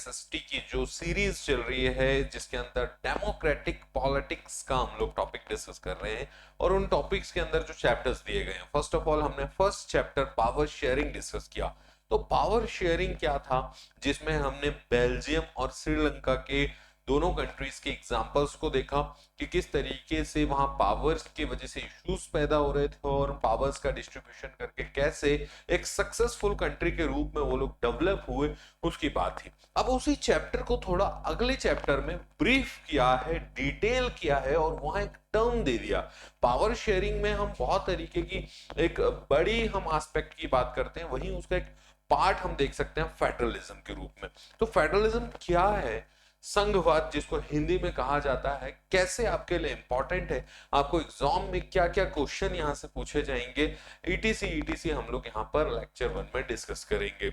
SST की जो series चल रही है जिसके अंदर डेमोक्रेटिक पॉलिटिक्स का हम लोग टॉपिक डिस्कस कर रहे हैं और उन टॉपिक्स के अंदर जो चैप्टर्स दिए गए हैं, फर्स्ट ऑफ ऑल हमने first chapter power sharing discuss किया। तो पावर शेयरिंग क्या था, जिसमें हमने बेल्जियम और श्रीलंका के दोनों कंट्रीज के एग्जांपल्स को देखा कि किस तरीके से वहां पावर्स की वजह से इश्यूज पैदा हो रहे थे और पावर्स का डिस्ट्रीब्यूशन करके कैसे एक सक्सेसफुल कंट्री के रूप में वो लोग डेवलप हुए, उसकी बात थी। अब उसी चैप्टर को थोड़ा अगले चैप्टर में ब्रीफ किया है, डिटेल किया है और वहां एक टर्म दे दिया। पावर शेयरिंग में हम बहुत तरीके की एक बड़ी हम एस्पेक्ट की बात करते हैं, वहीं उसका एक पार्ट हम देख सकते हैं फेडरलिज्म के रूप में। तो फेडरलिज्म क्या है, संघवाद जिसको हिंदी में कहा जाता है, कैसे आपके लिए इंपॉर्टेंट है, आपको एग्जाम में क्या क्या क्वेश्चन यहां से पूछे जाएंगे, ईटीसी हम लोग यहाँ पर लेक्चर 1 में डिस्कस करेंगे।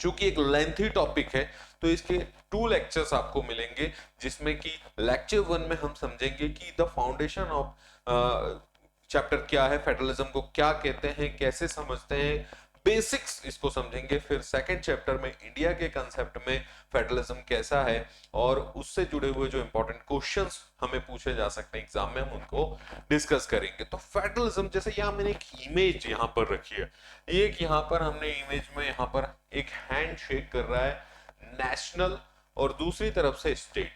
चूंकि एक लेंथी टॉपिक है तो इसके 2 लेक्चर्स आपको मिलेंगे, जिसमें कि लेक्चर 1 में हम समझेंगे कि द फाउंडेशन ऑफ चैप्टर क्या है, फेडरलिज्म को क्या कहते हैं, कैसे समझते हैं, बेसिक्स इसको समझेंगे। फिर सेकंड चैप्टर में इंडिया के कंसेप्ट में फेडरलिज्म कैसा है और उससे जुड़े हुए जो इंपॉर्टेंट क्वेश्चंस हमें पूछे जा सकते हैं एग्जाम में, हम उनको डिस्कस करेंगे। तो फेडरलिज्म, जैसे यहाँ मैंने एक इमेज यहाँ पर रखी है, एक यहाँ पर हमने इमेज में यहाँ पर एक हैंड शेक कर रहा है नेशनल और दूसरी तरफ से स्टेट।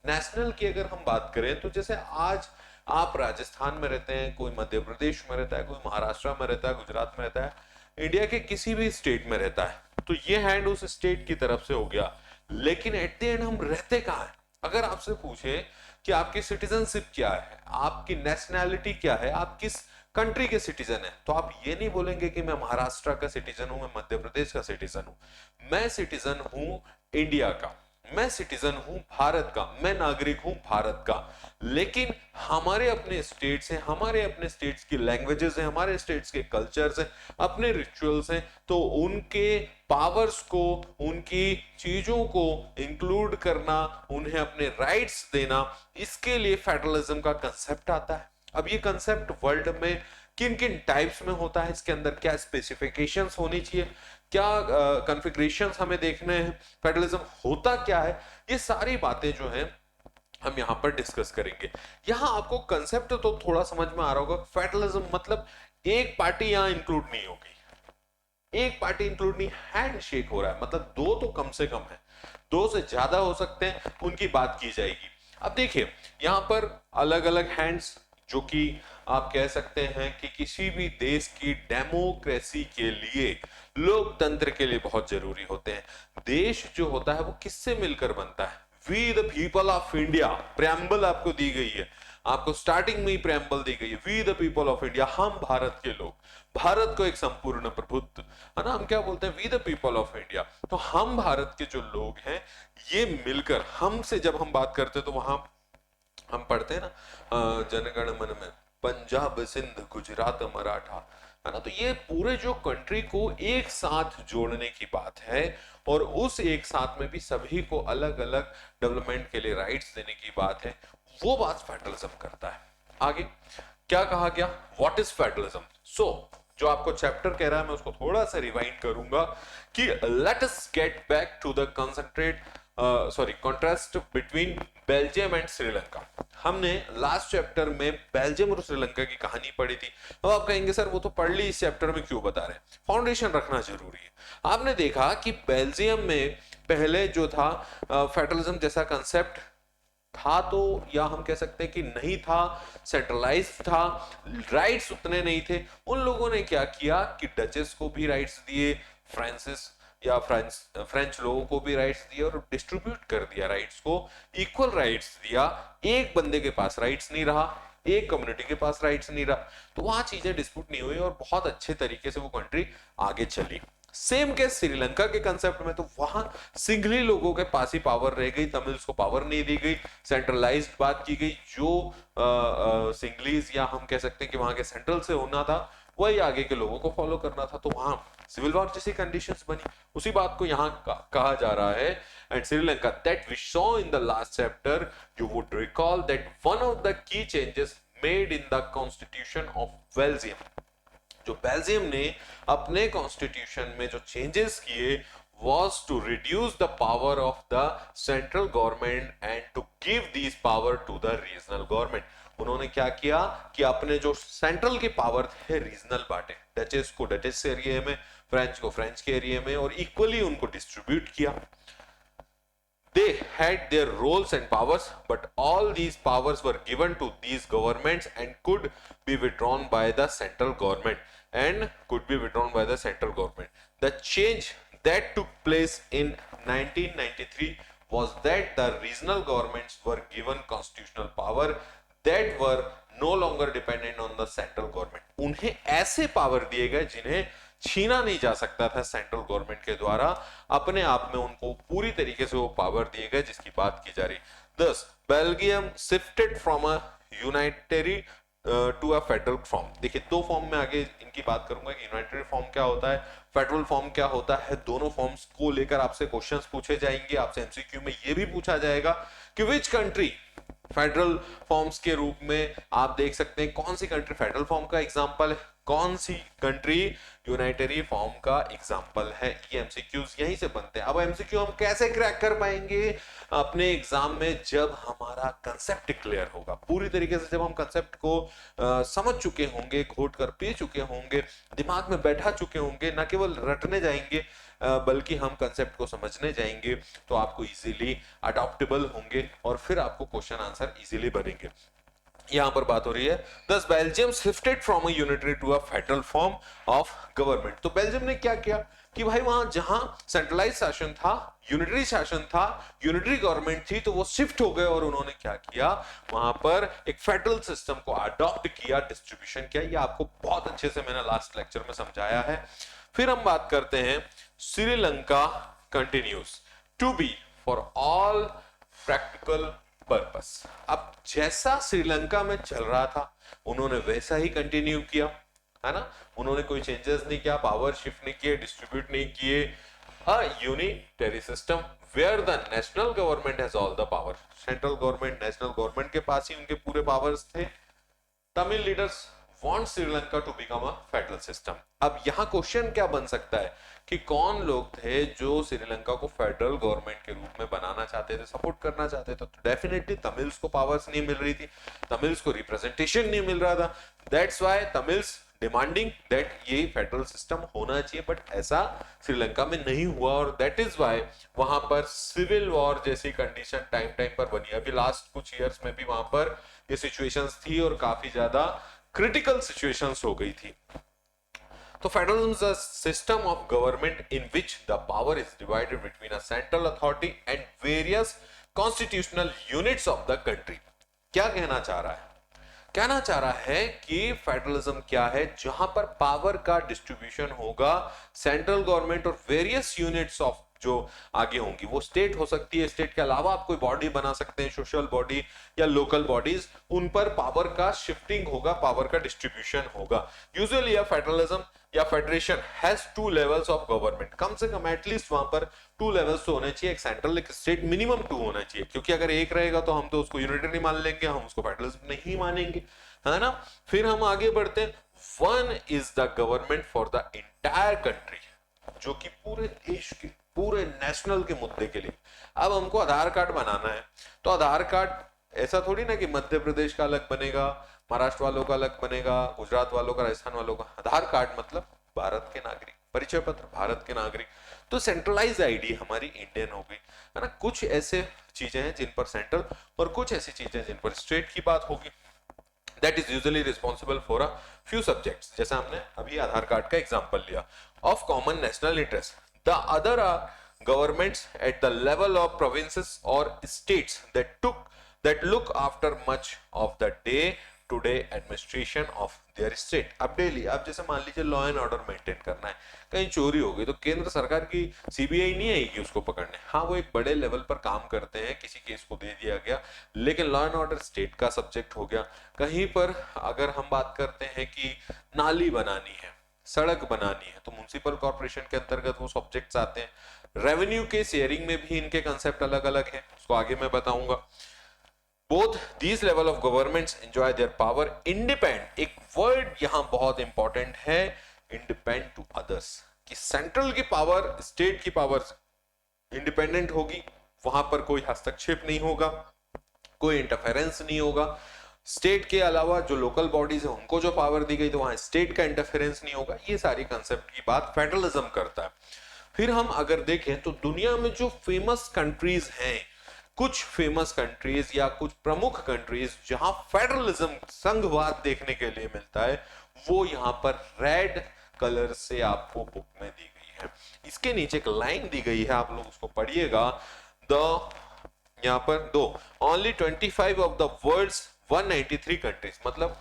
नेशनल की अगर हम बात करें तो जैसे आज आप राजस्थान में रहते हैं, कोई मध्य प्रदेश में रहता है, कोई महाराष्ट्र में रहता है, गुजरात में रहता है, इंडिया के किसी भी स्टेट में रहता है, तो ये हैंड उस स्टेट की तरफ से हो गया। लेकिन एट द एंड हम रहते कहाँ हैं? अगर आपसे पूछे कि आपकी सिटीजनशिप क्या है, आपकी नेशनैलिटी क्या है, आप किस कंट्री के सिटीजन है, तो आप ये नहीं बोलेंगे कि मैं महाराष्ट्र का सिटीजन हूं, मैं मध्य प्रदेश का सिटीजन हूं। मैं सिटीजन हूं इंडिया का, मैं सिटीजन हूं भारत का, मैं नागरिक हूं भारत का। लेकिन हमारे अपने स्टेट्स हैं, हमारे अपने स्टेट्स की लैंग्वेजेस हैं, हमारे स्टेट्स के कल्चर्स हैं, अपने रिचुअल्स हैं, तो उनके पावर्स को, उनकी चीजों को इंक्लूड करना, उन्हें अपने राइट्स देना, इसके लिए फेडरलिज्म का कंसेप्ट आता है। अब ये कंसेप्ट वर्ल्ड में किन किन टाइप्स में होता है, इसके अंदर क्या स्पेसिफिकेशंस होनी चाहिए, क्या कॉन्फ़िगरेशंस हमें देखने हैं, फेडरलिज्म होता क्या है, ये सारी बातें जो हैं हम यहाँ पर डिस्कस करेंगे। यहाँ आपको कंसेप्ट तो थोड़ा समझ में आ रहा होगा। फेडरलिज्म मतलब एक पार्टी यहाँ इंक्लूड नहीं होगी, एक पार्टी इंक्लूड नहीं, हैंड शेक हो रहा है, मतलब दो तो कम से कम है, दो से ज्यादा हो सकते हैं, उनकी बात की जाएगी। अब देखिए यहाँ पर अलग अलग हैंड्स, जो कि आप कह सकते हैं कि किसी भी देश की डेमोक्रेसी के लिए, लोकतंत्र के लिए बहुत जरूरी होते हैं। देश जो होता है वो किससे मिलकर बनता है? We the people of India, preamble आपको दी गई है, आपको स्टार्टिंग में ही प्रेम्बल दी गई है, we the people of India, हम भारत के लोग, भारत को एक संपूर्ण प्रभुत्व है ना, हम क्या बोलते हैं, we the people of India. तो हम भारत के जो लोग हैं ये मिलकर, हमसे जब हम बात करते हैं तो वहां हम पढ़ते हैं ना जनगण मन में, पंजाब सिंध गुजरात मराठा, है ना, तो ये पूरे जो कंट्री को एक साथ जोड़ने की बात है और उस एक साथ में भी सभी को अलग अलग डेवलपमेंट के लिए राइट्स देने की बात है, वो बात फेडरलिज्म करता है। आगे क्या कहा गया, व्हाट इज फेडरलिज्म? सो जो आपको चैप्टर कह रहा है मैं उसको थोड़ा सा रिवाइंड करूंगा कि let us get back to the contrast between Belgium and Sri Lanka. हमने लास्ट चैप्टर में बेल्जियम और श्रीलंका की कहानी पढ़ी थी। अब आप कहेंगे सर वो तो पढ़ ली, इस चैप्टर में क्यों बता रहे हैं? फाउंडेशन रखना जरूरी है। आपने देखा कि बेल्जियम में पहले जो था फेडरलिज्म जैसा कंसेप्ट था, तो या हम कह सकते हैं कि नहीं था, सेंट्रलाइज्ड था, राइट्स उतने नहीं थे। उन लोगों ने क्या किया कि डचेस को भी राइट्स दिए, फ्रांसिस या फ्रेंच लोगों को भी राइट्स दिए और डिस्ट्रीब्यूट कर दिया राइट्स को, इक्वल राइट्स दिया। एक बंदे के पास राइट्स नहीं रहा, एक कम्युनिटी के पास राइट्स नहीं रहा, तो वहां चीजें डिस्प्यूट नहीं हुई और बहुत अच्छे तरीके से वो कंट्री आगे चली। सेम केस श्रीलंका के कंसेप्ट में, तो वहां सिंगली लोगों के पास ही पावर रह गई, तमिल्स को पावर नहीं दी गई, सेंट्रलाइज्ड बात की गई, जो सिंगलीज या हम कह सकते हैं कि वहां के सेंट्रल से होना था वही आगे के लोगों को फॉलो करना था, तो वहां सिविल वॉर जैसी कंडीशंस बनी। उसी बात को यहाँ कहा जा रहा है। And Sri Lanka, that we saw in the last chapter, you would recall that one of the key changes made in the constitution of Belgium, जो बेल्जियम ने अपने कॉन्स्टिट्यूशन में जो चेंजेस किए was to reduce the power of the central government and to give these power to the regional government. उन्होंने क्या किया कि अपने जो सेंट्रल के पावर थे रीजनल बांटे, डचेस को डचेस एरिया में, फ्रेंच को फ्रेंच के एरिया में, और इक्वली उनको डिस्ट्रीब्यूट किया. They had their roles and powers, but all these powers were given to these governments and could be withdrawn by the central government. The change that took place in 1993 was that the regional governments were given constitutional power that were no longer dependent on the central government. उन्हें ऐसे power दिए गए जिन्हें छीना नहीं जा सकता था सेंट्रल गवर्नमेंट के द्वारा. अपने आप में उनको पूरी तरीके से वो पावर दिए गए जिसकी बात की जा रही. Thus, Belgium shifted from a unitary to a federal form. देखिए, दो फॉर्म में आगे इनकी बात करूंगा कि यूनाइटेड फॉर्म क्या होता है, फेडरल फॉर्म क्या होता है. दोनों फॉर्म्स को लेकर आपसे क्वेश्चंस पूछे जाएंगे. आपसे एमसीक्यू में ये भी पूछा जाएगा कि विच कंट्री फेडरल फॉर्म्स के रूप में आप देख सकते हैं कौन सी कंट्री फेडरल फॉर्म का एग्जांपल है, कौन सी कंट्री यूनाइटरी फॉर्म का एग्जांपल है. ये एमसीक्यूज यहीं से बनते हैं. अब एमसीक्यू हम कैसे क्रैक कर पाएंगे अपने एग्जाम में, जब हमारा कंसेप्ट क्लियर होगा पूरी तरीके से, जब हम कंसेप्ट को समझ चुके होंगे, घोट कर पी चुके होंगे, दिमाग में बैठा चुके होंगे, ना केवल रटने जाएंगे बल्कि हम कंसेप्ट को समझने जाएंगे, तो आपको इजीली अडॉप्टेबल होंगे और फिर आपको क्वेश्चन आंसर इजीली बनेंगे. यहां पर बात हो रही है thus Belgium shifted from a unitary to a federal form of government. तो बेल्जियम ने क्या किया कि भाई वहां जहां सेंट्रलाइज शासन था, यूनिटरी शासन था, यूनिटरी गवर्नमेंट थी, तो वो शिफ्ट हो गए और उन्होंने क्या किया, वहां पर एक फेडरल सिस्टम को अडॉप्ट किया, डिस्ट्रीब्यूशन किया. ये आपको बहुत अच्छे से मैंने लास्ट लेक्चर में समझाया है. फिर हम बात करते हैं Sri Lanka continues to be for all practical purpose. अब जैसा श्रीलंका में चल रहा था उन्होंने वैसा ही कंटिन्यू किया, है ना. उन्होंने कोई चेंजेस नहीं किया, पावर शिफ्ट नहीं किए, डिस्ट्रीब्यूट नहीं किए. A unitary system where the national government has all the power. Central government, national government के पास ही उनके पूरे पावर्स थे. Tamil leaders want Sri Lanka to become a federal system. अब यहां क्वेश्चन क्या बन सकता है कि कौन लोग थे जो श्रीलंका को फेडरल गवर्नमेंट के रूप में बनाना चाहते थे, सपोर्ट करना चाहते थे. तो डेफिनेटली तमिल्स को पावर्स नहीं मिल रही थी, तमिल्स को रिप्रेजेंटेशन नहीं मिल रहा था. That's why Tamils demanding that ये फेडरल सिस्टम होना चाहिए, बट ऐसा श्रीलंका में नहीं हुआ. और दैट इज व्हाई वहां पर सिविल वॉर जैसी कंडीशन टाइम टाइम पर बनी. अभी लास्ट कुछ ईयर्स में भी वहां पर ये सिचुएशंस थी और काफी ज्यादा क्रिटिकल सिचुएशंस हो गई थी. तो federalism is a system of government in which the power is divided between a central authority and various constitutional units of the country. क्या कहना चाह रहा है? कहना चाह रहा है कि फेडरलिज्म क्या है, जहां पर पावर का डिस्ट्रीब्यूशन होगा सेंट्रल गवर्नमेंट और वेरियस यूनिट्स ऑफ जो आगे होंगी, वो स्टेट हो सकती है, स्टेट के अलावा आप कोई बॉडी बना सकते हैं, सोशल बॉडी या लोकल बॉडीज, उन पर पावर का शिफ्टिंग होगा, पावर का डिस्ट्रीब्यूशन होगा. यूजुअली या फेडरलिज्म या federation has two levels of government. कम से कम एटलीस्ट वहां पर टू लेवल्स तो होने चाहिए, एक सेंट्रल एक स्टेट, मिनिमम टू होना चाहिए. क्योंकि अगर एक रहेगा तो हम तो उसको यूनिटरी मान लेंगे, हम उसको फेडरलिज्म नहीं मानेंगे, है ना. फिर हम आगे बढ़ते हैं. One is the government for the entire country, जो कि पूरे देश के, पूरे नेशनल के मुद्दे के लिए. अब हमको आधार कार्ड बनाना है, तो आधार कार्ड ऐसा थोड़ी ना कि मध्य प्रदेश का अलग बनेगा, महाराष्ट्र वालों का अलग बनेगा, गुजरात वालों का, राजस्थान वालों का. आधार कार्ड मतलब भारत के नागरिक, परिचय पत्र भारत के नागरिक. तो सेंट्रलाइज आईडी हमारी इंडियन हो गई, है ना. कुछ ऐसे चीजें हैं जिन पर सेंट्रल और कुछ ऐसी चीजें जिन पर स्टेट की बात होगी. That is usually responsible for a few subjects. जैसा हमने अभी आधार कार्ड का एग्जांपल लिया. Of common national interest. The other are governments at the level of provinces or states that look after much of the day-to-day administration of their state. अब daily, अब जैसे मान लीजिए लॉ एंड ऑर्डर मेंटेन करना है, कहीं चोरी हो गई तो केंद्र सरकार की सीबीआई नहीं आएगी उसको पकड़ने. हाँ, वो एक बड़े लेवल पर काम करते हैं, किसी केस को दे दिया गया, लेकिन लॉ एंड ऑर्डर स्टेट का सब्जेक्ट हो गया. कहीं पर अगर हम बात करते हैं कि नाली बनानी है, सड़क बनानी है, तो म्युनिसिपल कॉर्पोरेशन के अंतर्गत वो सब्जेक्ट्स आते हैं. रेवेन्यू के शेयरिंग में भी इनके कंसेप्ट अलग अलग हैं, उसको आगे मैं बताऊंगा. Both these level of governments enjoy their power independent. एक वर्ड यहां बहुत इंपॉर्टेंट है, independent to others. कि सेंट्रल की पावर स्टेट की पावर इंडिपेंडेंट होगी, वहां पर कोई हस्तक्षेप नहीं होगा, कोई इंटरफेरेंस नहीं होगा। स्टेट के अलावा जो लोकल बॉडीज है उनको जो पावर दी गई तो वहां स्टेट का इंटरफेरेंस नहीं होगा। ये सारी कंसेप्ट की बात फेडरलिज्म करता है। फिर हम अगर देखें तो दुनिया में जो फेमस कंट्रीज हैं, कुछ फेमस कंट्रीज या कुछ प्रमुख कंट्रीज जहां फेडरलिज्म संघवाद देखने के लिए मिलता है, वो यहां पर रेड कलर से आपको बुक में दी गई है। इसके नीचे एक लाइन दी गई है, आप लोग उसको पढ़िएगा। द यहां पर दो only 25 of the world's 193 countries, मतलब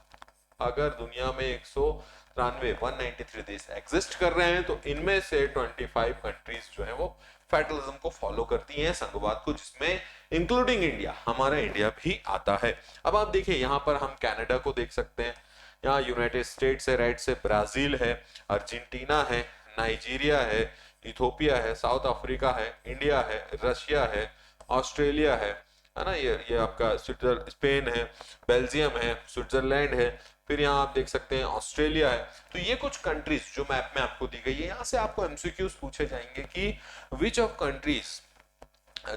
अगर दुनिया में 193 देश एग्जिस्ट कर रहे हैं तो इनमें से 25 कंट्रीज जो है वो फेडरलिज्म को फॉलो करती हैं, संघवाद को, जिसमें इंक्लूडिंग इंडिया, हमारा इंडिया भी आता है। अब आप देखिए यहां पर हम कनाडा को देख सकते हैं, यहाँ यूनाइटेड स्टेट्स है, राइट से ब्राजील है, अर्जेंटीना है, नाइजीरिया है, इथोपिया है, साउथ अफ्रीका है, इंडिया है, रशिया है, ऑस्ट्रेलिया है ना, ये आपका स्पेन है, बेल्जियम है, स्विट्जरलैंड है, फिर यहाँ आप देख सकते हैं ऑस्ट्रेलिया है। तो ये कुछ कंट्रीज जो मैप में आपको दी गई है। यहाँ से आपको एमसीक्यूज पूछे जाएंगे कि विच ऑफ कंट्रीज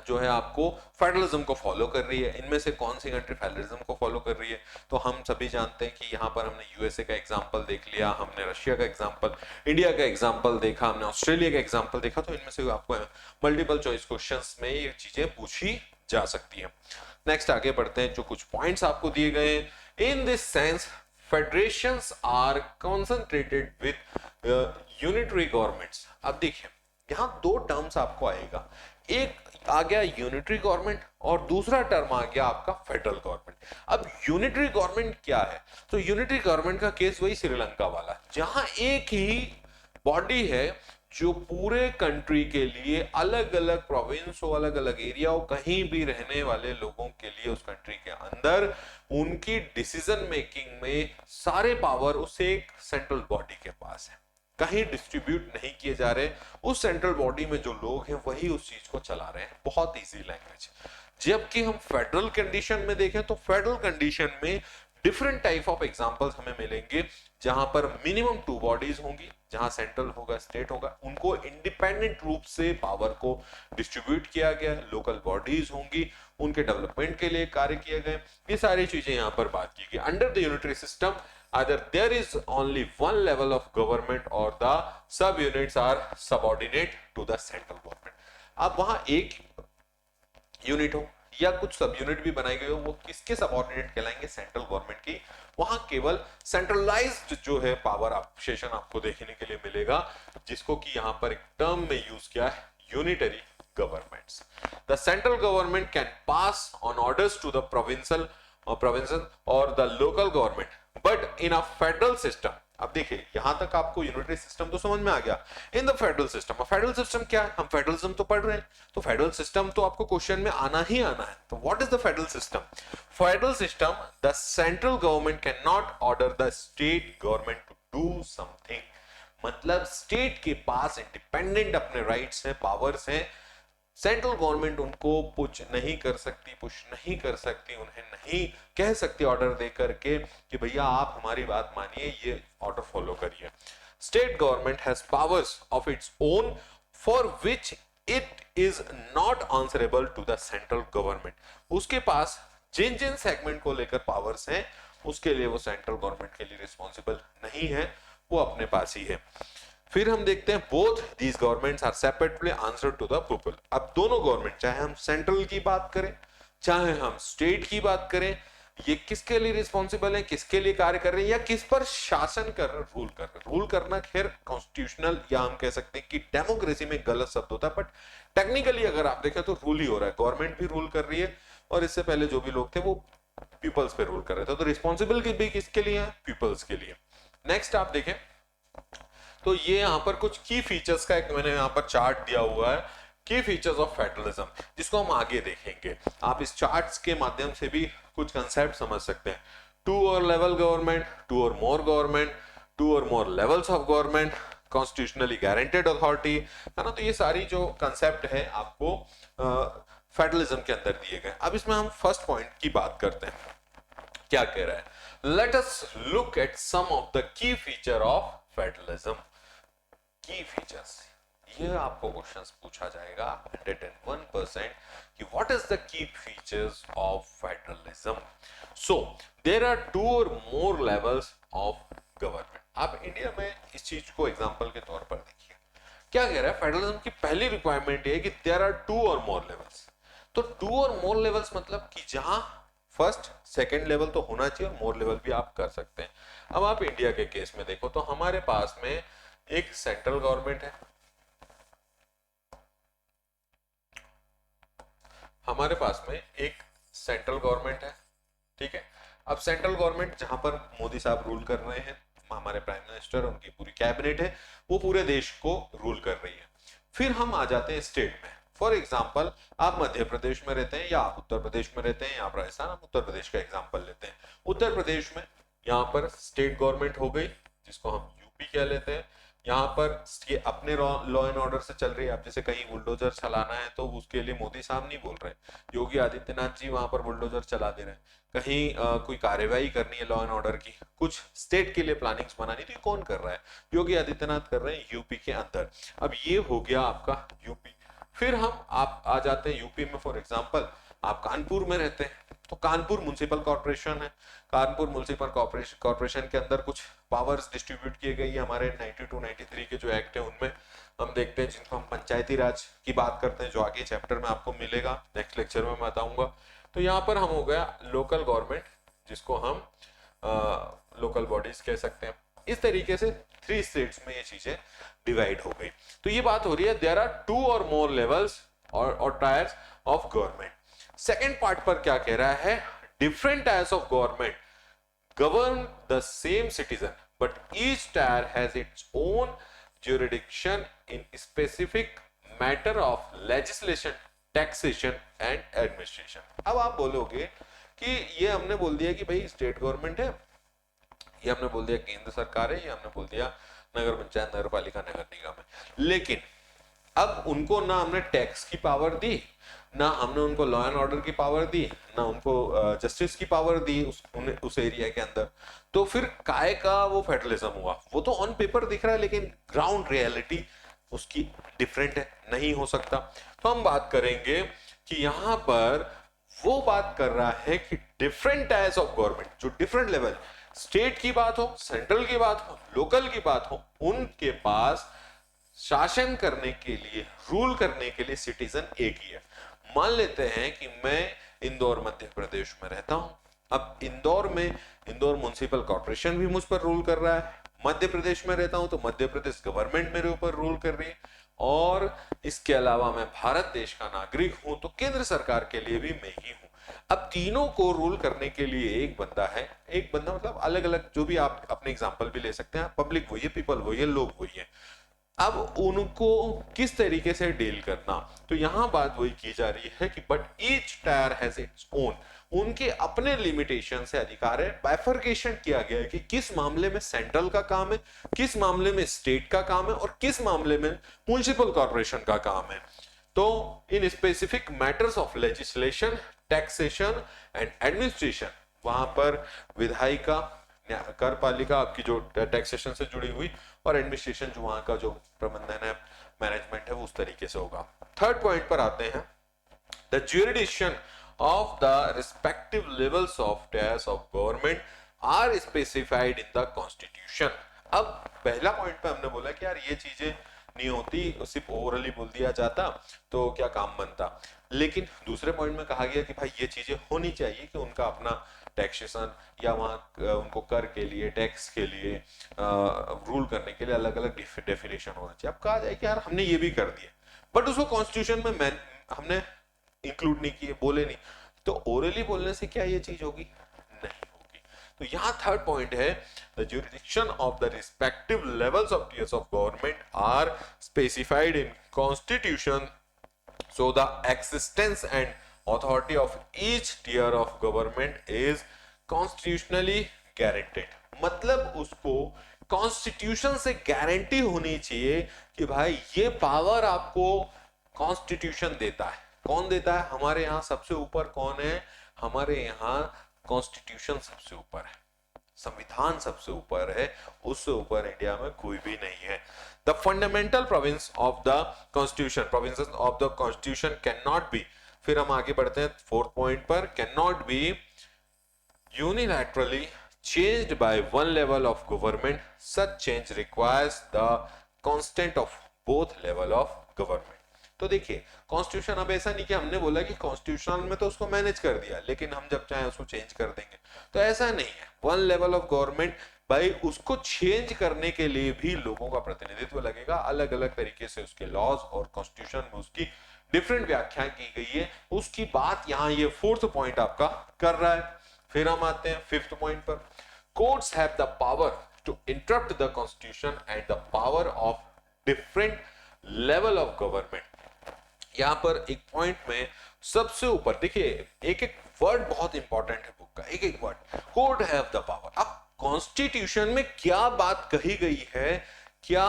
जो है आपको फेडरलिज्म को फॉलो कर रही है, इनमें से कौन सी कंट्री फेडरलिज्म को फॉलो कर रही है। तो हम सभी जानते हैं कि यहाँ पर हमने यूएसए का एग्जांपल देख लिया, हमने रशिया का एग्जांपल, इंडिया का एग्जांपल देखा, हमने ऑस्ट्रेलिया का एग्जांपल देखा। तो इनमें से आपको मल्टीपल चॉइस क्वेश्चंस में ये चीजें पूछी जा सकती है। नेक्स्ट आगे बढ़ते हैं, जो कुछ पॉइंट्स आपको दिए गए हैं। In this sense federations are concentrated with unitary governments. अब देखिए यहाँ दो टर्म्स आपको आएगा, एक आ गया यूनिटरी गवर्नमेंट और दूसरा टर्म आ गया आपका फेडरल गवर्नमेंट। अब यूनिटरी गवर्नमेंट क्या है, तो यूनिटरी गवर्नमेंट का केस वही श्रीलंका वाला, जहां एक ही बॉडी है जो पूरे कंट्री के लिए अलग अलग प्रोविंस हो, अलग अलग एरिया हो, कहीं भी रहने वाले लोगों के लिए उस कंट्री के अंदर उनकी डिसीजन मेकिंग में सारे पावर उस एक सेंट्रल बॉडी के पास है, कहीं डिस्ट्रीब्यूट नहीं किए जा रहे। उस सेंट्रल बॉडी में जो लोग हैं वही उस चीज को चला रहे हैं। बहुत इजी लैंग्वेज। जबकि हम फेडरल कंडीशन में देखें तो फेडरल कंडीशन में डिफरेंट टाइप ऑफ एग्जांपल्स हमें मिलेंगे, जहां पर मिनिमम 2 बॉडीज होंगी, जहां सेंट्रल होगा, स्टेट होगा, उनको इंडिपेंडेंट रूप से पावर को डिस्ट्रीब्यूट किया गया, लोकल बॉडीज होंगी, उनके डेवलपमेंट के लिए कार्य किए गए। ये सारी चीजें यहां पर बात की गई। Under the unitary system either there is only one level of government or the sub units are subordinate to the central government। अब वहां एक यूनिट हो या कुछ सब यूनिट भी बनाई गई हो, वो किसके सबऑर्डिनेट कहलाएंगे, सेंट्रल गवर्नमेंट की। वहां केवल सेंट्रलाइज्ड जो है पावर ऑपरेशन आपको देखने के लिए मिलेगा, जिसको कि यहां पर एक टर्म में यूज किया है, unitary governments. The central government can pass on orders to the provincial और the local government but in a federal system. अब देखिए यहां तक आपको यूनिटरी सिस्टम तो समझ में आ गया। In the federal system, federal system क्या है, हम फेडरलिज्म तो पढ़ रहे हैं, तो फेडरल सिस्टम तो आपको क्वेश्चन में आना ही आना है। तो what is the federal system? Federal system, the central government can not order the state government to do something. मतलब स्टेट के पास इंडिपेंडेंट अपने राइट्स हैं, पावर्स हैं, सेंट्रल गवर्नमेंट उनको पुश नहीं कर सकती, उन्हें नहीं कह सकती ऑर्डर दे करके कि भैया आप हमारी बात मानिए, ये ऑर्डर फॉलो करिए। State government has powers of its own for which it is not answerable to the central government. उसके पास जिन जिन सेगमेंट को लेकर पावर्स हैं, उसके लिए वो सेंट्रल गवर्नमेंट के लिए रिस्पॉन्सिबल नहीं है, वो अपने पास ही है। फिर हम देखते हैं both these governments are separately answer to the people. अब दोनों गवर्नमेंट, चाहे हम सेंट्रल की बात करें चाहे हम स्टेट की बात करें, ये किसके लिए रिस्पॉन्सिबल है, किसके लिए कार्य कर रहे हैं, या किस पर शासन कर रहे, रूल कर रहे। रूल करना खैर कॉन्स्टिट्यूशनल या हम कह सकते हैं कि डेमोक्रेसी में गलत शब्द होता है, बट टेक्निकली अगर आप देखें तो रूल ही हो रहा है। गवर्नमेंट भी रूल कर रही है और इससे पहले जो भी लोग थे वो पीपल्स पे रूल कर रहे थे, तो रिस्पॉन्सिबल भी किसके लिए है, पीपल्स के लिए। नेक्स्ट आप देखें तो ये यहां पर कुछ की फीचर्स का एक मैंने यहां पर चार्ट दिया हुआ है, की फीचर्स ऑफ फेडरलिज्म, जिसको हम आगे देखेंगे। आप इस चार्ट्स के माध्यम से भी कुछ कंसेप्ट समझ सकते हैं। 2 और लेवल गवर्नमेंट, 2 और मोर गवर्नमेंट, 2 और more levels of government, constitutionally guaranteed authority, है ना। तो ये सारी जो कंसेप्ट है आपको फेडरलिज्म के अंदर दिए गए। अब इसमें हम फर्स्ट पॉइंट की बात करते हैं, क्या कह रहा है। Let us look at some of the key feature of federalism. Key features, ये आपको क्वेश्चंस पूछा जाएगा 101% कि what is the key features of federalism. So there are two or more levels of government. आप इंडिया में इस चीज को एग्जांपल के तौर पर देखिए, क्या कह रहा है फेडरलिज्म की पहली रिक्वायरमेंट ये है कि there are two or more levels. तो टू और मोर लेवल्स मतलब कि जहां फर्स्ट सेकंड लेवल तो होना चाहिए और मोर लेवल भी आप कर सकते हैं। अब आप इंडिया के केस में देखो तो हमारे पास में एक सेंट्रल गवर्नमेंट है, हमारे पास में एक सेंट्रल गवर्नमेंट है, ठीक है। अब सेंट्रल गवर्नमेंट जहां पर मोदी साहब रूल कर रहे हैं, हमारे प्राइम मिनिस्टर, उनकी पूरी कैबिनेट है, वो पूरे देश को रूल कर रही है। फिर हम आ जाते हैं स्टेट में। फॉर एग्जाम्पल आप मध्य प्रदेश में रहते हैं या आप उत्तर प्रदेश में रहते हैं या आप राजस्थान, हम उत्तर प्रदेश का एग्जाम्पल लेते हैं। उत्तर प्रदेश में यहाँ पर स्टेट गवर्नमेंट हो गई जिसको हम यूपी कह लेते हैं। यहाँ पर ये अपने लॉ एंड ऑर्डर से चल रही है। अब जैसे कहीं बुलडोजर चलाना है तो उसके लिए मोदी साहब नहीं बोल रहे, योगी आदित्यनाथ जी वहां पर बुलडोजर चला दे रहे हैं। कहीं कोई कार्यवाही करनी है लॉ एंड ऑर्डर की, कुछ स्टेट के लिए प्लानिंग्स बनानी, तो कौन कर रहा है? योगी आदित्यनाथ कर रहे हैं यूपी के अंदर। अब ये हो गया आपका यूपी। फिर हम आप आ जाते हैं यूपी में। फॉर एग्जांपल आप कानपुर में रहते हैं तो कानपुर म्युनिसिपल कॉर्पोरेशन है। कानपुर म्युनिसिपल कॉर्पोरेशन के अंदर कुछ पावर्स डिस्ट्रीब्यूट किए गई है हमारे 92 93 के जो एक्ट है उनमें। हम देखते हैं जिनको हम पंचायती राज की बात करते हैं, जो आगे चैप्टर में आपको मिलेगा, नेक्स्ट लेक्चर में मैं बताऊंगा। तो यहाँ पर हम हो गया लोकल गवर्नमेंट, जिसको हम लोकल बॉडीज कह सकते हैं। इस तरीके से 3 स्टेट्स में ये चीजें डिवाइड हो गई। तो ये बात हो रही है देयर आर 2 और मोर लेवल्स और tyres of government. Second part पर क्या कह रहा है? Different tyres of government govern the same citizen but each tier has its own jurisdiction in specific matter of legislation, taxation and administration। अब आप बोलोगे कि ये हमने बोल दिया कि भाई स्टेट गवर्नमेंट है, ये हमने बोल दिया केंद्र सरकार है, ये हमने बोल दिया नगर पंचायत, नगर पालिका, नगर निगम है, लेकिन अब उनको ना हमने टैक्स की पावर दी, ना हमने उनको लॉ एंड ऑर्डर की पावर दी, ना उनको जस्टिस की पावर दी उस एरिया के अंदर। तो फिर काय का वो फेडरलिज्म हुआ? वो तो ऑन पेपर दिख रहा है लेकिन ग्राउंड रियलिटी उसकी डिफरेंट है, नहीं हो सकता। तो हम बात करेंगे कि यहां पर वो बात कर रहा है कि डिफरेंट टायर्स ऑफ गवर्नमेंट, जो डिफरेंट लेवल, स्टेट की बात हो, सेंट्रल की बात हो, लोकल की बात हो, उनके पास शासन करने के लिए, रूल करने के लिए सिटीजन एक ही है। मान लेते हैं कि मैं इंदौर मध्य प्रदेश में रहता हूं। अब इंदौर में इंदौर म्युनिसिपल कॉर्पोरेशन भी मुझ पर रूल कर रहा है। मध्य प्रदेश में रहता हूं तो मध्य प्रदेश गवर्नमेंट मेरे ऊपर रूल कर रही है। और इसके अलावा मैं भारत देश का नागरिक हूं तो केंद्र सरकार के लिए भी मैं ही हूं। अब तीनों को रूल करने के लिए एक बंदा है, एक बंदा मतलब अलग अलग, जो भी आप अपने एग्जाम्पल भी ले सकते हैं। पब्लिक वही है, पीपल वही है, लोग वही है। अब उनको किस तरीके से डील करना, तो यहां बात वही की जा रही है कि but each tyre has its own, उनके अपने लिमिटेशन से अधिकार है। बाइफर्केशन किया गया है कि किस मामले में सेंट्रल का काम है, किस मामले में स्टेट का काम है और किस मामले में म्युनिसिपल कॉर्पोरेशन का काम है। तो in specific matters of legislation, taxation and administration, वहां पर विधायिका, कर पालिका आपकी जो टैक्सेशन से जुड़ी हुई, और एडमिनिस्ट्रेशन जो वहां का जो प्रबंधन है, मैनेजमेंट है, वो उस तरीके से होगा। थर्ड पॉइंट पर आते हैं, the jurisdiction of the respective levels of tiers of government are specified in the constitution. अब पहला पॉइंट पे हमने बोला कि यार ये चीजें नहीं होती, सिर्फ ओवरली बोल दिया जाता तो क्या काम बनता, लेकिन दूसरे पॉइंट में कहा गया कि भाई ये चीजें होनी चाहिए कि उनका अपना टैक्सेशन या वहां उनको कर के लिए, टैक्स के लिए रूल करने के लिए अलग अलग डेफिनेशन होना चाहिए। अब कहा जाए कि यार हमने ये भी कर दिया बट उसको कॉन्स्टिट्यूशन में हमने इंक्लूड नहीं किए, बोले नहीं, तो ओरली बोलने से क्या ये चीज होगी? नहीं होगी। तो यहां थर्ड पॉइंट है, the jurisdiction of the respective levels of tiers of government are specified in constitution, so the existence and authority of each tier of government is constitutionally guaranteed। मतलब उसको कॉन्स्टिट्यूशन से गारंटी होनी चाहिए कि भाई ये power आपको कॉन्स्टिट्यूशन देता है। कौन देता है? हमारे यहाँ सबसे ऊपर कौन है? हमारे यहाँ कॉन्स्टिट्यूशन सबसे ऊपर है। संविधान सबसे ऊपर है, उससे ऊपर इंडिया में कोई भी नहीं है। The fundamental province of the constitution, provinces of the constitution can not be, फिर हम आगे बढ़ते हैं फोर्थ पॉइंट पर, can not be unilaterally changed by one level of government. Such change requires the consent of both level of government. तो देखिए constitution, अब ऐसा नहीं कि हमने बोला कि कॉन्स्टिट्यूशन में तो उसको मैनेज कर दिया लेकिन हम जब चाहे उसको चेंज कर देंगे, तो ऐसा नहीं है। वन लेवल ऑफ गवर्नमेंट, भाई उसको चेंज करने के लिए भी लोगों का प्रतिनिधित्व लगेगा, अलग अलग तरीके से उसके लॉज और कॉन्स्टिट्यूशन में उसकी डिफरेंट व्याख्या की गई है, उसकी बात यहाँ ये फोर्थ पॉइंट आपका कर रहा है। फिर हम आते हैं फिफ्थ पॉइंट पर, courts have the power to interrupt the constitution and the power of different level of government. यहां पर एक पॉइंट में सबसे ऊपर देखिए, एक एक वर्ड बहुत इंपॉर्टेंट है बुक का, एक एक word, court have the power. अब कॉन्स्टिट्यूशन में क्या बात कही गई है, क्या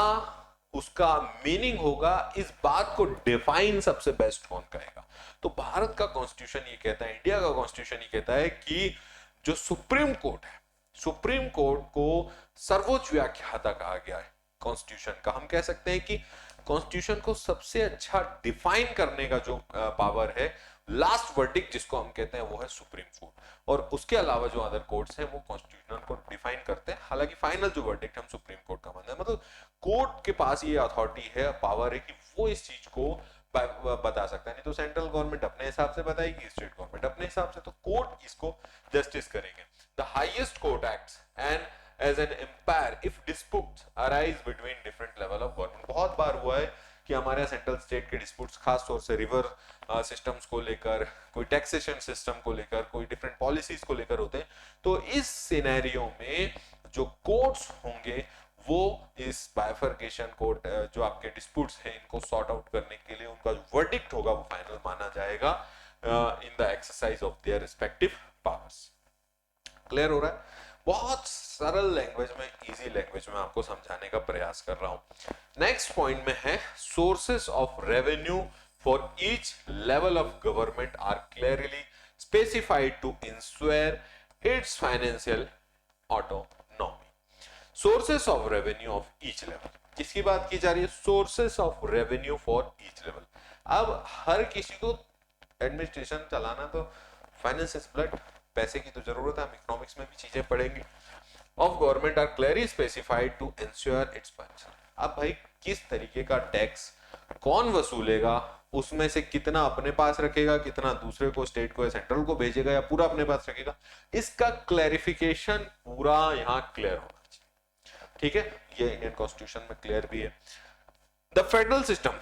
उसका मीनिंग होगा, इस बात को डिफाइन सबसे बेस्ट कौन करेगा? तो भारत का कॉन्स्टिट्यूशन ये कहता है, इंडिया का कॉन्स्टिट्यूशन ये कहता है कि जो सुप्रीम कोर्ट है, सुप्रीम कोर्ट को सर्वोच्च व्याख्याता कहा गया है कॉन्स्टिट्यूशन का। हम कह सकते हैं कि कॉन्स्टिट्यूशन को सबसे अच्छा डिफाइन करने का जो पावर है, लास्ट वर्डिक्ट जिसको हम कहते हैं, वो है सुप्रीम कोर्ट। और उसके अलावा जो अदर कोर्ट्स हैं वो कॉन्स्टिट्यूशन को डिफाइन करते हैं, हालांकि फाइनल जो वर्डिक्ट हम सुप्रीम कोर्ट का मानते हैं। मतलब कोर्ट के पास ये अथॉरिटी है, पावर है कि वो इस चीज को बता सकता है, नहीं तो सेंट्रल गवर्नमेंट अपने हिसाब से बताएगी, स्टेट गवर्नमेंट अपने हिसाब से, तो कोर्ट इसको जस्टिस करेंगे। The highest court acts and as an empire if disputes arise between different level of government. बहुत बार हुआ है कि हमारे सेंट्रल स्टेट के डिस्प्यूट्स, खास तौर से रिवर सिस्टम्स को लेकर, कोई टैक्सेशन सिस्टम को लेकर, कोई डिफरेंट पॉलिसीज को लेकर होते हैं, तो इस सिनेरियो में जो कोर्ट्स होंगे वो इस बाइफर्केशन कोर्ट, जो आपके डिस्प्यूट्स हैं, इनको सॉर्ट आउट करने के लिए उनका जो वर्डिक्ट होगा वो फाइनल माना जाएगा in the exercise of their respective powers. Clear हो रहा है? बहुत सरल लैंग्वेज में, इजी लैंग्वेज में आपको समझाने का प्रयास कर रहा हूं। नेक्स्ट पॉइंट में है, sources of revenue for each level of government are clearly specified to ensure its financial autonomy. Sources of revenue of each level, किसकी बात की जा रही है? Sources of revenue for each level. अब हर किसी को एडमिनिस्ट्रेशन चलाना तो फाइनेंस इज ब्लड, पैसे की तो जरूरत है, हम इकोनॉमिक्स में भी चीजें पढ़ेंगे। Of government are clearly specified to ensure its function. अब भाई किस तरीके का टैक्स कौन वसूलेगा, उसमें से कितना अपने पास रखेगा, कितना दूसरे को, स्टेट को या सेंट्रल को भेजेगा, या पूरा अपने पास रखेगा, इसका क्लैरिफिकेशन पूरा यहाँ क्लियर होना चाहिए। ठीक है, ये इंडियन कॉन्स्टिट्यूशन में क्लियर भी है। द फेडरल सिस्टम,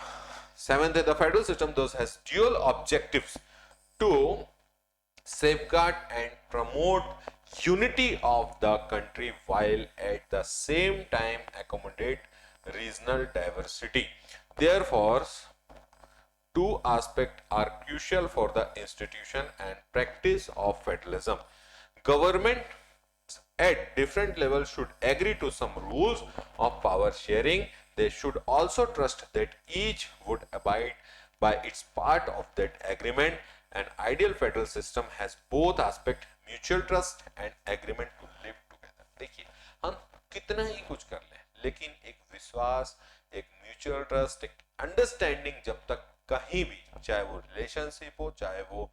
सेवेंथ है, the federal system thus has dual objectives to safeguard and promote unity of the country while at the same time accommodate regional diversity. Therefore, two aspects are crucial for the institution and practice of federalism. Government at different levels should agree to some rules of power sharing. They should also trust that each would abide by its part of that agreement. An ideal federal system has both aspect, mutual trust and agreement to live together. देखिए, हम कितना ही कुछ कर लें, लेकिन एक विश्वास, एक म्यूचुअल ट्रस्ट, एक अंडरस्टैंडिंग जब तक कहीं भी, चाहे वो रिलेशनशिप हो, चाहे वो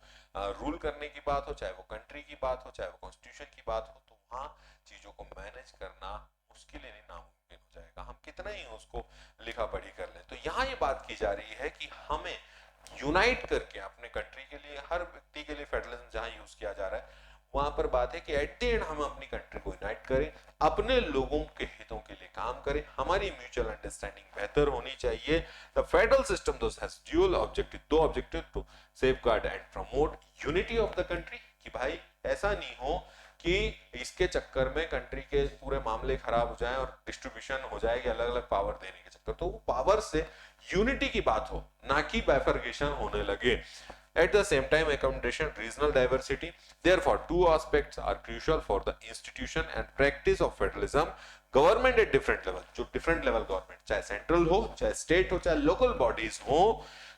रूल करने की बात हो, चाहे वो कंट्री की बात हो, चाहे वो कॉन्स्टिट्यूशन की बात हो, तो वहां चीजों को मैनेज करना मुश्किल ही नहीं, नामुमकिन हो जाएगा, हम कितना ही उसको लिखा पढ़ी कर लें। तो यहाँ ये बात की जा रही है कि हमें यूनाइट करके अपने कंट्री के लिए, हर व्यक्ति के लिए फेडरलिज्म जहां यूज किया जा रहा है, वहां पर बात है कि एट द एंड हम अपनी कंट्री को यूनाइट करें, अपने लोगों के हितों के लिए काम करें, हमारी म्यूचुअल अंडरस्टैंडिंग बेहतर होनी चाहिए। The federal system thus has dual objective, दो objective, to safeguard and promote unity of the country, कि भाई ऐसा नहीं हो कि इसके चक्कर में कंट्री के पूरे मामले खराब हो जाएं और डिस्ट्रीब्यूशन हो जाएगी अलग अलग पावर देने के चक्कर, तो वो पावर से यूनिटी की बात हो, ना कि बाइफर्केशन होने लगे। At the same time, accommodation regional diversity. Therefore, two aspects are crucial for the institution and practice of federalism. Government at different level, जो different level government, चाहे central हो, चाहे state हो, चाहे local bodies हो,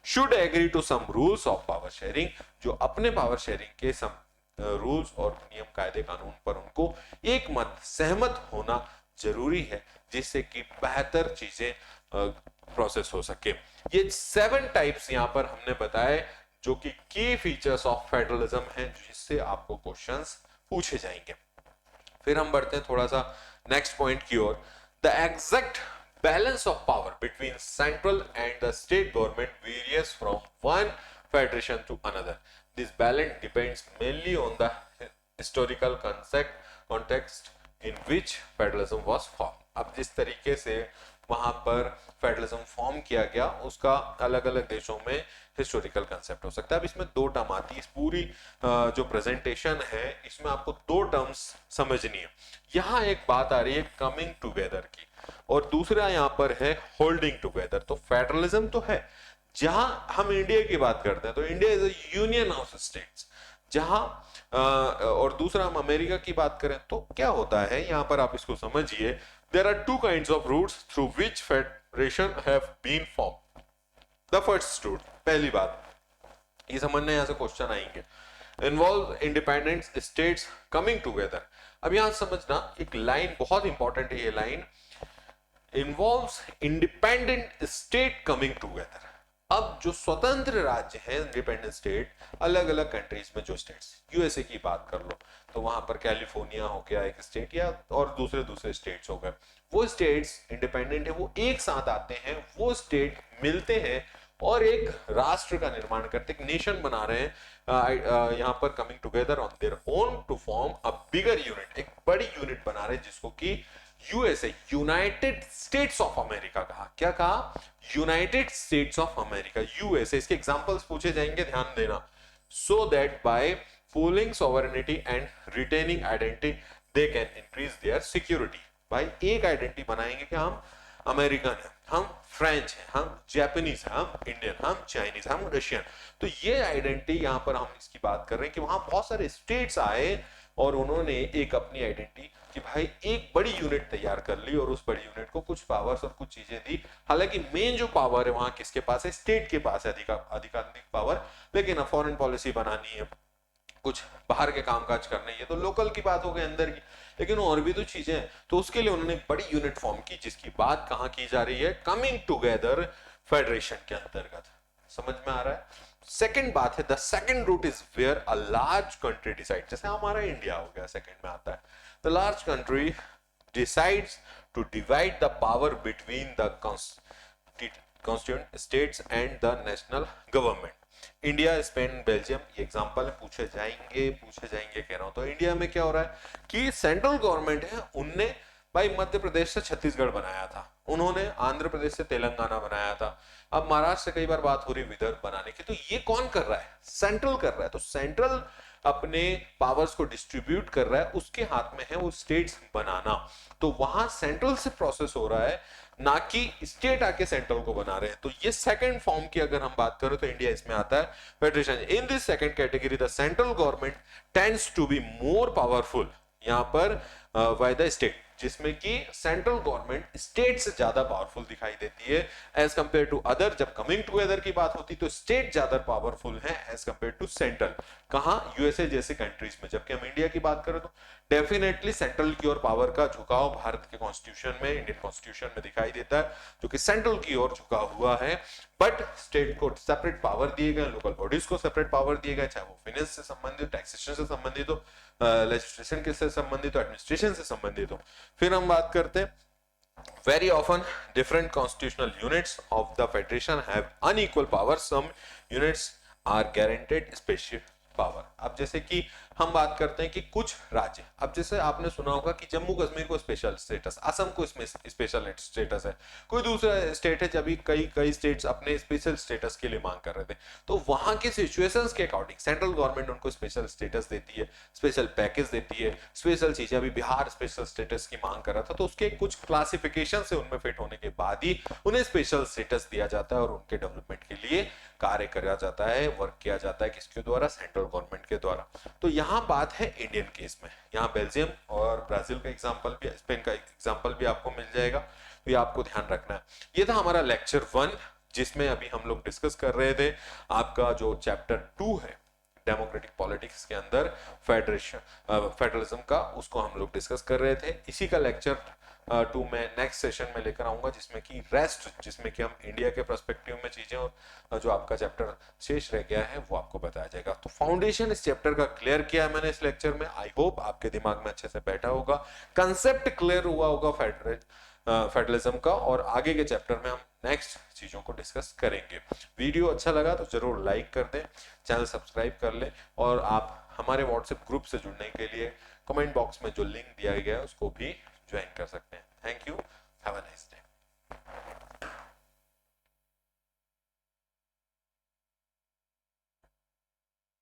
should agree to some rules of power sharing, जो अपने power sharing के some रूल्स और नियम कायदे कानून पर उनको एक मत सहमत होना जरूरी है, जिससे कि बेहतर चीजें प्रोसेस हो सके। ये 7 टाइप्स यहाँ पर हमने बताए जो कि की फीचर्स ऑफ फेडरलिज्म हैं, जिससे आपको क्वेश्चंस पूछे जाएंगे। फिर हम बढ़ते हैं थोड़ा सा नेक्स्ट पॉइंट की ओर। The exact balance of power between central and the state government varies from one federation to another. This balance depends mainly on the historical context in which federalism was formed. अब जिस तरीके से वहां पर federalism form किया गया उसका अलग अलग देशों में हिस्टोरिकल कंसेप्ट हो सकता है। अब इसमें 2 टर्म आती है, इस पूरी जो प्रेजेंटेशन है इसमें आपको 2 टर्म्स समझनी है। यहाँ एक बात आ रही है कमिंग टुगेदर की, और दूसरा यहाँ पर है होल्डिंग टुगेदर। तो फेडरलिज्म तो है, जहां हम इंडिया की बात करते हैं तो India is a union of states, जहां और दूसरा हम अमेरिका की बात करें तो क्या होता है यहाँ पर आप इसको समझिए। There are 2 kinds of routes through which federation have been form. The first route, पहली बात ये समझना, यहां से क्वेश्चन आएंगे, involve independent states coming together. अब यहां समझना एक लाइन बहुत इंपॉर्टेंट है, ये line involves independent state coming together. अब जो स्वतंत्र राज्य है, इंडिपेंडेंट स्टेट, अलग अलग कंट्रीज में जो स्टेट्स, यूएसए की बात कर लो तो वहां पर कैलिफोर्निया हो गया एक स्टेट, या और दूसरे स्टेट्स हो गए, वो स्टेट्स इंडिपेंडेंट है, वो एक साथ आते हैं, वो स्टेट मिलते हैं और एक राष्ट्र का निर्माण करते, एक नेशन बना रहे हैं यहाँ पर coming together on their own to form a bigger unit, एक बड़ी यूनिट बना रहे हैं जिसको कि USA, United States of America कहा। क्या कहा? United States of America, USA. इसके एग्जांपल्स पूछे जाएंगे, ध्यान देना। So that by pooling sovereignty and retaining identity they can increase their security. भाई एक आइडेंटिटी बनाएंगे कि हम अमेरिकन है, हम फ्रेंच है, हम जापानीज है, हम इंडियन, हम चाइनीज, हम रशियन। तो ये आइडेंटिटी यहाँ पर हम इसकी बात कर रहे हैं कि वहां बहुत सारे स्टेट्स आए और उन्होंने एक अपनी आइडेंटिटी कि भाई एक बड़ी यूनिट तैयार कर ली और उस बड़ी यूनिट को कुछ पावर्स और कुछ चीजें दी। हालांकि मेन जो पावर है वहां किसके पास है? स्टेट के पास है अधिकाधिक पावर, लेकिन फॉरेन पॉलिसी बनानी है, कुछ बाहर के कामकाज करने, ये तो लोकल की बात हो गई अंदर की, लेकिन और भी तो चीजें हैं। तो उसके लिए उन्होंने बड़ी यूनिट फॉर्म की, जिसकी बात कहां की जा रही है? कमिंग टुगेदर फेडरेशन के अंतर्गत। समझ में आ रहा है? सेकंड बात है, the second route is where a large country decide, जैसे हमारा इंडिया हो गया, सेकंड में आता है the large country decides to divide the power between the constituent states and the national government. India, Spain, Belgium, ये एग्जांपल है, पूछे जाएंगे कह रहा हूं। तो इंडिया में क्या हो रहा है कि सेंट्रल गवर्नमेंट है, उनने भाई मध्य प्रदेश से छत्तीसगढ़ बनाया था, उन्होंने आंध्र प्रदेश से तेलंगाना बनाया था, अब महाराष्ट्र से कई बार बात हो रही विदर्भ बनाने की। तो ये कौन कर रहा है? सेंट्रल कर रहा है। तो सेंट्रल अपने पावर्स को डिस्ट्रीब्यूट कर रहा है, उसके हाथ में है वो स्टेट्स बनाना। तो वहां सेंट्रल से प्रोसेस हो रहा है, ना कि स्टेट आके सेंट्रल को बना रहे हैं। तो ये सेकंड फॉर्म की अगर हम बात करें तो इंडिया इसमें आता है, federation. In this second category the central government tends to be more powerful, यहां पर बाय द स्टेट, जिसमें कि सेंट्रल गवर्नमेंट स्टेट से ज्यादा पावरफुल दिखाई देती है एज कंपेयर टू अदर। जब कमिंग टुगेदर की बात होती तो स्टेट ज्यादा पावरफुल है एज कंपेयर टू सेंट्रल, कहां? यूएसए जैसे कंट्रीज में। जबकि हम इंडिया की बात करें तो डेफिनेटली सेंट्रल की ओर पावर का झुकाव भारत के कॉन्स्टिट्यूशन में, इंडियन कॉन्स्टिट्यूशन में दिखाई देता है, जो कि सेंट्रल की ओर झुका हुआ है। बट स्टेट को सेपरेट पावर दिए गए, लोकल बॉडीज को सेपरेट पावर दिए गए, चाहे वो फाइनेंस से संबंधित, टैक्सेशन से संबंधित हो, लेजिस्लेशन के से संबंधित हो, एडमिनिस्ट्रेशन से संबंधित हो। फिर हम बात करते हैं, very often different constitutional units of the federation have unequal powers. Some units are guaranteed special power. अब जैसे कि हम बात करते हैं कि कुछ राज्य, अब जैसे आपने सुना होगा कि जम्मू कश्मीर को स्पेशल स्टेटस, असम को इसमें स्पेशल स्टेटस है, कोई दूसरा स्टेट है, जब कई स्टेट्स अपने स्पेशल स्टेटस के लिए मांग कर रहे थे, तो वहां के सिचुएशंस के अकॉर्डिंग सेंट्रल गवर्नमेंट उनको स्पेशल स्टेटस देती है, स्पेशल पैकेज देती है, स्पेशल चीजें। अभी बिहार स्पेशल स्टेटस की मांग कर रहा था, तो उसके कुछ क्लासिफिकेशन से उनमें फिट होने के बाद ही उन्हें स्पेशल स्टेटस दिया जाता है और उनके डेवलपमेंट के लिए कार्य किया जाता है, वर्क किया जाता है, किसके द्वारा? सेंट्रल गवर्नमेंट के द्वारा। तो यहाँ बात है इंडियन केस में, यहाँ बेल्जियम और ब्राजील का एग्जांपल भी, स्पेन का एग्जांपल भी आपको मिल जाएगा, तो ये आपको ध्यान रखना है। ये था हमारा लेक्चर 1, जिसमें अभी हम लोग डिस्कस कर रहे थे आपका जो चैप्टर 2 है, डेमोक्रेटिक पॉलिटिक्स के अंदर फेडरलिज्म का, उसको हम लोग डिस्कस कर रहे थे। इसी का लेक्चर 2 में नेक्स्ट सेशन में लेकर आऊंगा, जिसमें कि जिसमें कि हम इंडिया के पर्सपेक्टिव में चीजें और जो आपका चैप्टर शेष रह गया है वो आपको बताया जाएगा। तो फाउंडेशन इस चैप्टर का क्लियर किया है मैंने इस लेक्चर में। आई होप आपके दिमाग में अच्छे से बैठा होगा, कंसेप्ट क्लियर हुआ होगा फेडरलिज्म का, और आगे के चैप्टर में हम नेक्स्ट चीजों को डिस्कस करेंगे। वीडियो अच्छा लगा तो जरूर लाइक कर दें, चैनल सब्सक्राइब कर लें, और आप हमारे व्हाट्सएप ग्रुप से जुड़ने के लिए कमेंट बॉक्स में जो लिंक दिया गया है उसको भी ज्वाइन कर सकते हैं। Thank you.